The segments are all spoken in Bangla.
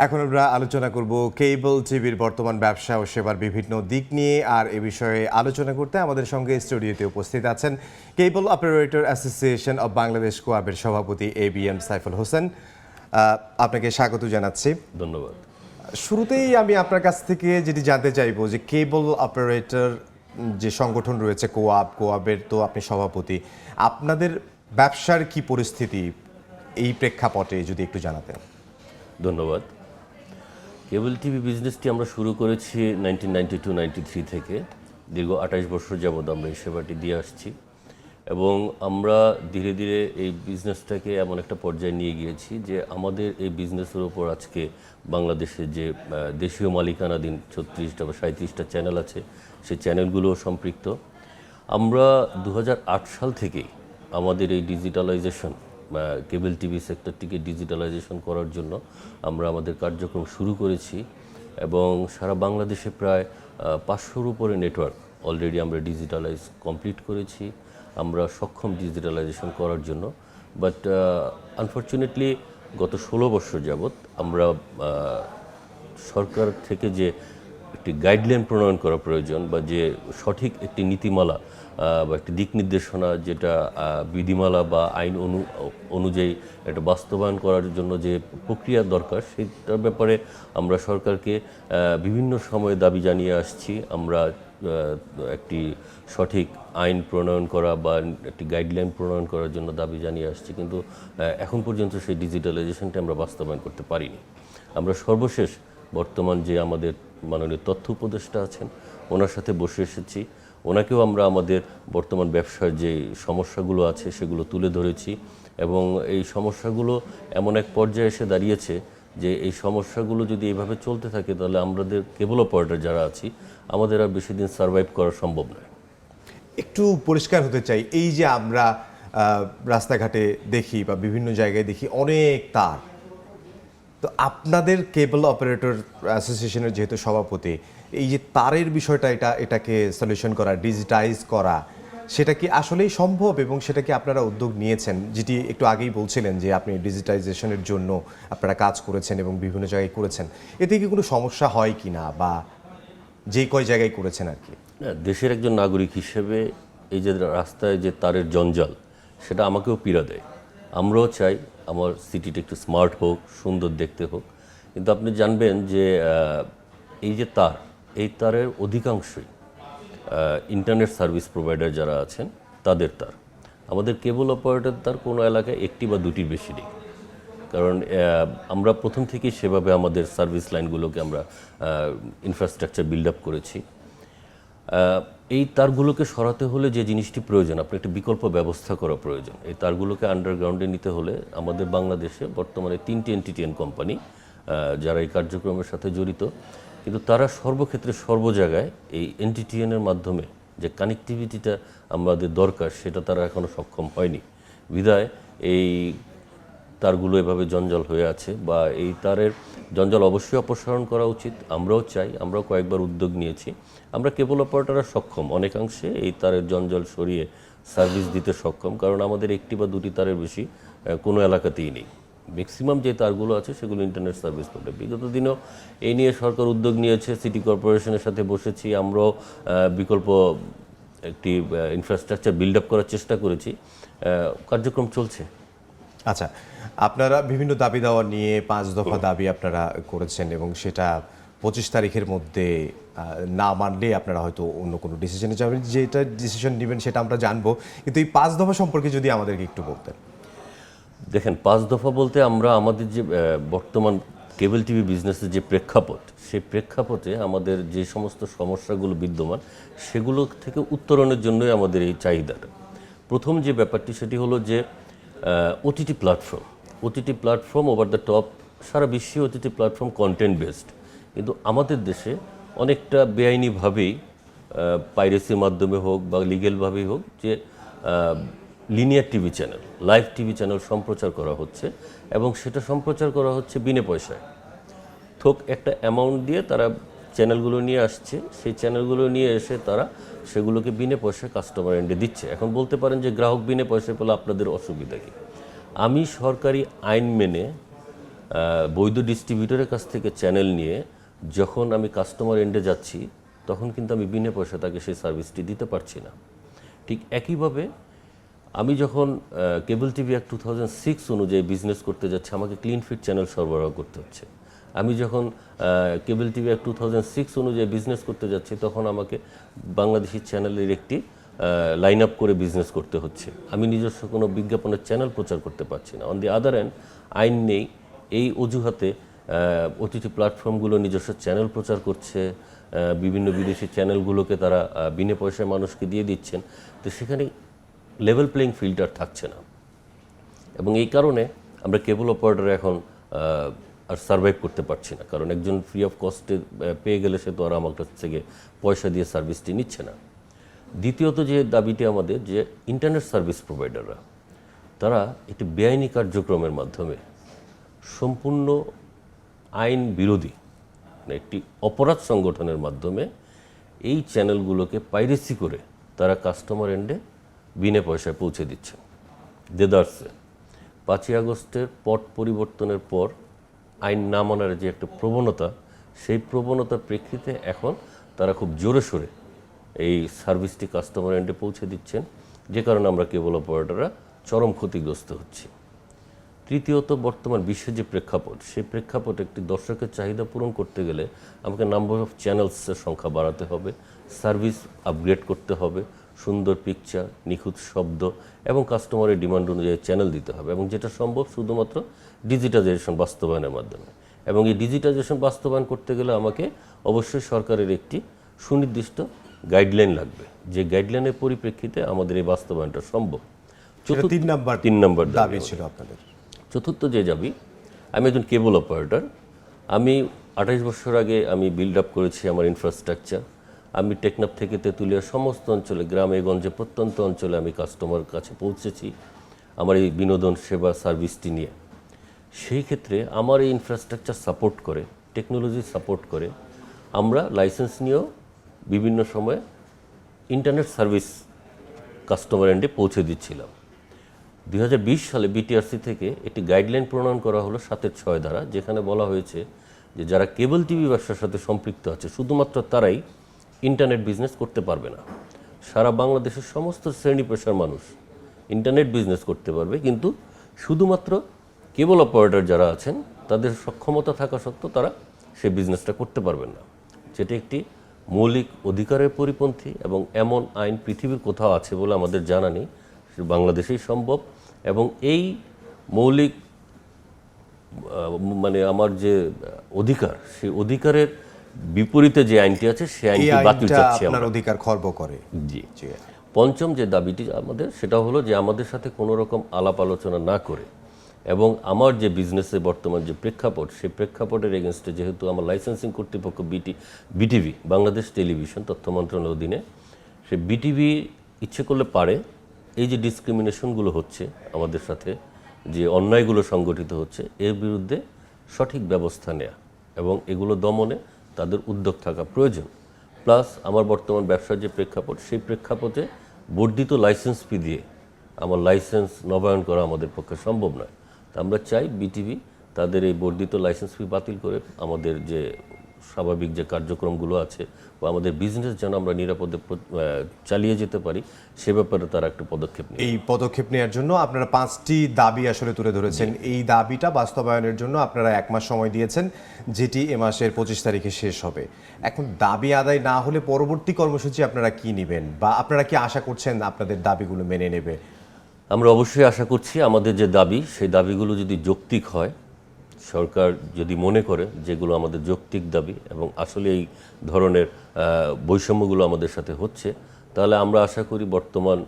এখন আমরা আলোচনা করব কেবল টিভির বর্তমান ব্যবসা ও সেবার বিভিন্ন দিক নিয়ে। আর এ বিষয়ে আলোচনা করতে আমাদের সঙ্গে স্টুডিওতে উপস্থিত আছেন কেবল অপারেটর অ্যাসোসিয়েশন অব বাংলাদেশ কোয়াবের সভাপতি ABM সাইফুল হোসেন। আপনাকে স্বাগত জানাচ্ছি। ধন্যবাদ। শুরুতেই আমি আপনার কাছ থেকে যেটি জানতে চাইবো যে কেবল অপারেটর যে সংগঠন রয়েছে কোয়াবের তো আপনি সভাপতি, আপনাদের ব্যবসার কি পরিস্থিতি এই প্রেক্ষাপটে যদি একটু জানাতেন। ধন্যবাদ। কেবল টিভি বিজনেসটি আমরা শুরু করেছি 1992-93 থেকে। দীর্ঘ 28 বছর যাবৎ আমরা এই সেবাটি দিয়ে আসছি এবং আমরা ধীরে ধীরে এই বিজনেসটাকে এমন একটা পর্যায়ে নিয়ে গিয়েছি যে আমাদের এই বিজনেসের উপর আজকে বাংলাদেশে যে দেশীয় মালিকানাধীন 36টা বা 37টা চ্যানেল আছে, সেই চ্যানেলগুলোও সম্পৃক্ত। আমরা 2008 সাল থেকেই আমাদের এই ডিজিটালাইজেশন কেবল টিভি সেক্টরটিকে ডিজিটালাইজেশন করার জন্য আমরা আমাদের কার্যক্রম শুরু করেছি এবং সারা বাংলাদেশে প্রায় 500-র উপরে নেটওয়ার্ক অলরেডি আমরা ডিজিটালাইজ কমপ্লিট করেছি। আমরা সক্ষম ডিজিটালাইজেশন করার জন্য, বাট আনফর্চুনেটলি গত 16 বছর যাবৎ আমরা সরকার থেকে যে একটি গাইডলাইন প্রণয়ন করা প্রয়োজন বা যে সঠিক একটি নীতিমালা বা একটি দিক নির্দেশনা, যেটা বিধিমালা বা আইন অনুযায়ী এটা বাস্তবায়ন করার জন্য যে প্রক্রিয়া দরকার, সেটার ব্যাপারে আমরা সরকারকে বিভিন্ন সময়ে দাবি জানিয়ে আসছি। আমরা একটি সঠিক আইন প্রণয়ন করা বা একটি গাইডলাইন প্রণয়ন করার জন্য দাবি জানিয়ে আসছি, কিন্তু এখন পর্যন্ত সেই ডিজিটালাইজেশনটা আমরা বাস্তবায়ন করতে পারিনি। আমরা সর্বশেষ বর্তমান যে আমাদের মাননীয় তথ্য উপদেষ্টা আছেন, ওনার সাথে বসে এসেছি। ওনাকেও আমরা আমাদের বর্তমান ব্যবসার যে সমস্যাগুলো আছে সেগুলো তুলে ধরেছি এবং এই সমস্যাগুলো এমন এক পর্যায়ে এসে দাঁড়িয়েছে যে এই সমস্যাগুলো যদি এইভাবে চলতে থাকে তাহলে আমাদের কেবল অপারেটর যারা আছি আমাদের আর বেশি দিন সার্ভাইভ করা সম্ভব নয়। একটু পরিষ্কার হতে চাই, এই যে আমরা রাস্তাঘাটে দেখি বা বিভিন্ন জায়গায় দেখি অনেক তার, তো আপনাদের কেবল অপারেটর অ্যাসোসিয়েশনের যেহেতু সভাপতি, এই যে তারের বিষয়টা এটাকে সলিউশন করা, ডিজিটাইজ করা, সেটা কি আসলেই সম্ভব এবং সেটা কি আপনারা উদ্যোগ নিয়েছেন? যেটি একটু আগেই বলছিলেন যে আপনি ডিজিটাইজেশনের জন্য আপনারা কাজ করেছেন এবং বিভিন্ন জায়গায় করেছেন, এতে কি কোনো সমস্যা হয় কি না, বা যে কয় জায়গায় করেছেন আর কি? দেশের একজন নাগরিক হিসেবে এই যে রাস্তায় যে তারের জঞ্জাল, সেটা আমাকেও পীড়া দেয়। আমরাও চাই আমার সিটিটা একটু স্মার্ট হোক, সুন্দর দেখতে হোক, কিন্তু আপনি জানবেন যে এই যে তার, এই তারের অধিকাংশই ইন্টারনেট সার্ভিস প্রোভাইডার যারা আছেন তাদের তার। আমাদের কেবল অপারেটর তার কোনো এলাকায় একটি বা দুটির বেশি নেই, কারণ আমরা প্রথম থেকেই সেভাবে আমাদের সার্ভিস লাইনগুলোকে আমরা ইনফ্রাস্ট্রাকচার বিল্ড আপ করেছি। এই তারগুলোকে সরাতে হলে যে জিনিসটি প্রয়োজন, আপনার একটা বিকল্প ব্যবস্থা করা প্রয়োজন। এই তারগুলোকে আন্ডারগ্রাউন্ডে নিতে হলে আমাদের বাংলাদেশে বর্তমানে 3টি এনটিটিএন কোম্পানি যারা এই কার্যক্রমের সাথে জড়িত, কিন্তু তারা সর্বক্ষেত্রে সর্ব জায়গায় এই এনটিটিএনের মাধ্যমে যে কানেক্টিভিটিটা আমাদের দরকার সেটা তারা এখনও সক্ষম হয়নি। বিধায় এই তারগুলো এভাবে জঞ্জাল হয়ে আছে, বা এই তারের জঞ্জাল অবশ্যই অপসারণ করা উচিত। আমরাও চাই, আমরাও কয়েকবার উদ্যোগ নিয়েছি। আমরা কেবল অপারেটররা সক্ষম অনেকাংশে এই তারের জঞ্জাল সরিয়ে সার্ভিস দিতে সক্ষম, কারণ আমাদের একটি বা দুটি তারের বেশি কোনো এলাকাতেই নেই। ম্যাক্সিমাম যে তারগুলো আছে সেগুলো ইন্টারনেট সার্ভিস প্রোভাইডার। বিগত দিনেও এই নিয়ে সরকার উদ্যোগ নিয়েছে, সিটি কর্পোরেশনের সাথে বসেছি, আমরাও বিকল্প একটি ইনফ্রাস্ট্রাকচার বিল্ড আপ করার চেষ্টা করেছি, কার্যক্রম চলছে। আচ্ছা, আপনারা বিভিন্ন দাবি দেওয়া নিয়ে 5 দফা দাবি আপনারা করেছেন এবং সেটা 25 তারিখের মধ্যে না মানলে আপনারা হয়তো অন্য কোনো ডিসিশনে যাবেন। যেটা ডিসিশন নেবেন সেটা আমরা জানবো, কিন্তু এই 5 দফা সম্পর্কে যদি আমাদেরকে একটু বলতেন। দেখেন, 5 দফা বলতে আমরা আমাদের যে বর্তমান কেবল টিভি বিজনেসের যে প্রেক্ষাপট, সেই প্রেক্ষাপটে আমাদের যে সমস্ত সমস্যাগুলো বিদ্যমান সেগুলো থেকে উত্তরণের জন্যই আমাদের এই চাহিদাটা। প্রথম যে ব্যাপারটি সেটি হলো যে OTT platform over the top, সারা বিশ্বে ওটিটি প্ল্যাটফর্ম কন্টেন্ট বেসড, কিন্তু আমাদের দেশে অনেকটা বেআইনিভাবেই পাইরেসির মাধ্যমে হোক বা লিগেলভাবেই হোক যে linear TV channel, live TV channel সম্প্রচার করা হচ্ছে এবং সেটা সম্প্রচার করা হচ্ছে বিনা পয়সায়। থোক একটা অ্যামাউন্ট দিয়ে তারা চ্যানেলগুলো নিয়ে আসছে, সেই চ্যানেলগুলো নিয়ে এসে তারা সেগুলোকে বিনা পয়সায় কাস্টমার এন্ডে দিচ্ছে। এখন বলতে পারেন যে গ্রাহক বিনা পয়সায় পেলে আপনাদের অসুবিধা কী? আমি সরকারি আইন মেনে বৈধ ডিস্ট্রিবিউটরের কাছ থেকে চ্যানেল নিয়ে যখন আমি কাস্টমার এন্ডে যাচ্ছি তখন কিন্তু আমি বিনা পয়সা তাকে সেই সার্ভিসটি দিতে পারছি না। ঠিক একইভাবে আমি যখন কেবল টিভি অ্যাক্ট 2006 অনুযায়ী বিজনেস করতে যাচ্ছি আমাকে ক্লিন ফিট চ্যানেল সরবরাহ করতে হচ্ছে। আমি যখন কেবল টিভি অ্যাক্ট 2006 অনুযায়ী বিজনেস করতে যাচ্ছি তখন আমাকে বাংলাদেশি চ্যানেলের একটি লাইন আপ করে বিজনেস করতে হচ্ছে। আমি নিজস্ব কোনো বিজ্ঞাপনের চ্যানেল প্রচার করতে পারছি না। অন দি আদার হ্যান্ড আইন নেই, এই অজুহাতে ওটিটি প্ল্যাটফর্মগুলো নিজস্ব চ্যানেল প্রচার করছে, বিভিন্ন বিদেশি চ্যানেলগুলোকে তারা বিনা পয়সায় মানুষকে দিয়ে দিচ্ছেন। তো সেখানে লেভেল প্লেইং ফিল্ডার থাকছে না, এবং এই কারণে আমরা কেবল অপারেটর এখন আর সার্ভাইভ করতে পারছি না। কারণ একজন ফ্রি অফ কস্টে পেয়ে গেলে সে তো আর আমার কাছ থেকে পয়সা দিয়ে সার্ভিসটি নিচ্ছে না। দ্বিতীয়ত যে দাবিটি আমাদের, যে ইন্টারনেট সার্ভিস প্রোভাইডাররা তারা একটি বেআইনি কার্যক্রমের মাধ্যমে সম্পূর্ণ আইন বিরোধী একটি অপরাধ সংগঠনের মাধ্যমে এই চ্যানেলগুলোকে পাইরেসি করে তারা কাস্টমার এন্ডে বিনা পয়সায় পৌঁছে দিচ্ছে। দেদারসে 5ই আগস্টের পট পরিবর্তনের পর আইন না মানার যে একটা প্রবণতা, সেই প্রবণতার প্রেক্ষিতে এখন তারা খুব জোরে সোরে এই সার্ভিসটি কাস্টমার এন্ডে পৌঁছে দিচ্ছেন, যে কারণে আমরা কেবল অপারেটররা চরম ক্ষতিগ্রস্ত হচ্ছি। তৃতীয়ত, বর্তমান বিশ্বের যে প্রেক্ষাপট, সেই প্রেক্ষাপটে একটি দর্শকের চাহিদা পূরণ করতে গেলে আমাকে নাম্বার অফ চ্যানেলসের সংখ্যা বাড়াতে হবে, সার্ভিস আপগ্রেড করতে হবে, সুন্দর পিকচার, নিখুঁত শব্দ এবং কাস্টমারের ডিমান্ড অনুযায়ী চ্যানেল দিতে হবে, এবং যেটা সম্ভব শুধুমাত্র ডিজিটাইজেশন বাস্তবায়নের মাধ্যমে। এবং এই ডিজিটাইজেশন বাস্তবায়ন করতে গেলে আমাকে অবশ্যই সরকারের একটি সুনির্দিষ্ট গাইডলাইন লাগবে, যে গাইডলাইনের পরিপ্রেক্ষিতে আমাদের এই বাস্তবায়নটা সম্ভব। তিন নম্বর দাবি ছিল আপনাদের। চতুর্থ যে দাবি, আমি একজন কেবল অপারেটর। আমি 28 বছর আগে আমি বিল্ড আপ করেছি আমার ইনফ্রাস্ট্রাকচার। আমি টেকনাফ থেকে তেঁতুলিয়ার সমস্ত অঞ্চলে, গ্রামে গঞ্জে, প্রত্যন্ত অঞ্চলে আমি কাস্টমার কাছে পৌঁছেছি আমার এই বিনোদন সেবা সার্ভিসটি নিয়ে। সেই ক্ষেত্রে আমার এই ইনফ্রাস্ট্রাকচার সাপোর্ট করে, টেকনোলজি সাপোর্ট করে আমরা লাইসেন্স নিয়েও বিভিন্ন সময়ে ইন্টারনেট সার্ভিস কাস্টমার এন্ডে পৌঁছে দিচ্ছিলাম। 2020 সালে বিটিআরসি থেকে একটি গাইডলাইন প্রণয়ন করা হলো 7-6 ধারা, যেখানে বলা হয়েছে যে যারা কেবল টিভি ব্যবসার সাথে সম্পৃক্ত আছে শুধুমাত্র তারাই ইন্টারনেট বিজনেস করতে পারবে না। সারা বাংলাদেশের সমস্ত শ্রেণী পেশার মানুষ ইন্টারনেট বিজনেস করতে পারবে, কিন্তু শুধুমাত্র কেবল অপারেটর যারা আছেন তাদের সক্ষমতা থাকা সত্ত্বেও তারা সেই বিজনেসটা করতে পারবেন না, যেটি একটি মৌলিক অধিকারের পরিপন্থী। এবং এমন আইন পৃথিবীর কোথাও আছে বলে আমাদের জানা নেই, বাংলাদেশেই সম্ভব। এবং এই মৌলিক মানে আমার যে অধিকার, সেই অধিকারের বিপরীতে যে আইনটি আছে সেই আইনটি বাতিল চাচ্ছি আমরা। অধিকার খর্ব করে। জি। পঞ্চম যে দাবিটি আমাদের, সেটা হলো যে আমাদের সাথে কোনো রকম আলাপ আলোচনা না করে এবং আমার যে বিজনেসে বর্তমান যে প্রেক্ষাপট, সেই প্রেক্ষাপটের এগেনস্টে যেহেতু আমার লাইসেন্সিং কর্তৃপক্ষ বিটিভি, বাংলাদেশ টেলিভিশন তথ্য মন্ত্রণালয়ের অধীনে, সে বিটিভি ইচ্ছে করলে পারে এই যে ডিসক্রিমিনেশনগুলো হচ্ছে আমাদের সাথে, যে অন্যায়গুলো সংগঠিত হচ্ছে, এর বিরুদ্ধে সঠিক ব্যবস্থা নেওয়া এবং এগুলো দমনে তাদের উদ্যোগ থাকা প্রয়োজন। প্লাস আমার বর্তমান ব্যবসার যে প্রেক্ষাপট, সেই প্রেক্ষাপটে বর্ধিত লাইসেন্স ফি দিয়ে আমার লাইসেন্স নবায়ন করা আমাদের পক্ষে সম্ভব নয়। তা আমরা চাই বিটিভি তাদের এই বর্ধিত লাইসেন্স ফি বাতিল করে আমাদের যে স্বাভাবিক যে কার্যক্রমগুলো আছে বা আমাদের বিজনেস যেন আমরা নিরাপদে চালিয়ে যেতে পারি, সে ব্যাপারে তারা একটা পদক্ষেপ নেয়। এই পদক্ষেপ নেওয়ার জন্য আপনারা 5টি দাবি আসলে তুলে ধরেছেন। এই দাবিটা বাস্তবায়নের জন্য আপনারা 1 মাস সময় দিয়েছেন, যেটি এ মাসের 25 তারিখে শেষ হবে। এখন দাবি আদায় না হলে পরবর্তী কর্মসূচি আপনারা কি নেবেন, বা আপনারা কি আশা করছেন আপনাদের দাবিগুলো মেনে নেবে? আমরা অবশ্যই আশা করছি আমাদের যে দাবি, সেই দাবিগুলো যদি যৌক্তিক হয়, সরকার যদি মনে করে যেগুলো আমাদের যৌক্তিক দাবি এবং আসলে এই ধরনের বৈষম্যগুলো আমাদের সাথে হচ্ছে, তাহলে আমরা আশা করি বর্তমান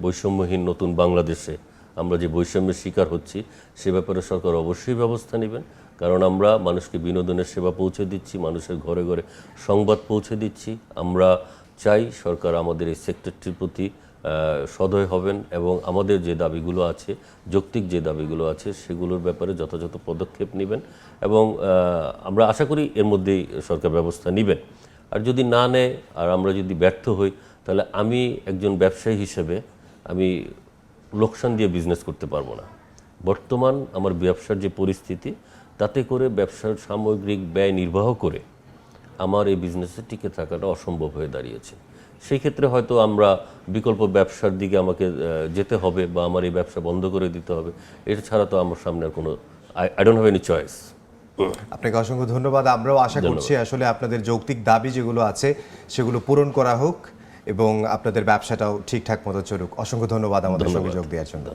বৈষম্যহীন নতুন বাংলাদেশে আমরা যে বৈষম্যের শিকার হচ্ছি সে ব্যাপারে সরকার অবশ্যই ব্যবস্থা নেবেন। কারণ আমরা মানুষকে বিনোদনের সেবা পৌঁছে দিচ্ছি, মানুষের ঘরে ঘরে সংবাদ পৌঁছে দিচ্ছি। আমরা চাই সরকার আমাদের এই সেক্টরটির প্রতি সদয় হবেন এবং আমাদের যে দাবিগুলো আছে, যৌক্তিক যে দাবিগুলো আছে, সেগুলোর ব্যাপারে যথাযথ পদক্ষেপ নেবেন এবং আমরা আশা করি এর মধ্যেই সরকার ব্যবস্থা নেবেন। আর যদি না নেয় আর আমরা যদি ব্যর্থ হই, তাহলে আমি একজন ব্যবসায়ী হিসেবে আমি লোকসান দিয়ে বিজনেস করতে পারবো না। বর্তমান আমার ব্যবসার যে পরিস্থিতি, তাতে করে ব্যবসার সামগ্রিক ব্যয় নির্বাহ করে আমার এই বিজনেসে টিকে থাকাটা অসম্ভব হয়ে দাঁড়িয়েছে। সেই ক্ষেত্রে হয়তো আমরা বিকল্প ব্যবসার দিকে আমাকে যেতে হবে বা আমার এই ব্যবসা বন্ধ করে দিতে হবে, এটা ছাড়া তো আমার সামনে আর কোনো I don't have any choice. আপনাকে অসংখ্য ধন্যবাদ। আমরাও আশা করছি আসলে আপনাদের যৌক্তিক দাবি যেগুলো আছে সেগুলো পূরণ করা হোক এবং আপনাদের ব্যবসাটাও ঠিকঠাক মতো চলুক। অসংখ্য ধন্যবাদ আমাদের সঙ্গে যোগ দেওয়ার জন্য।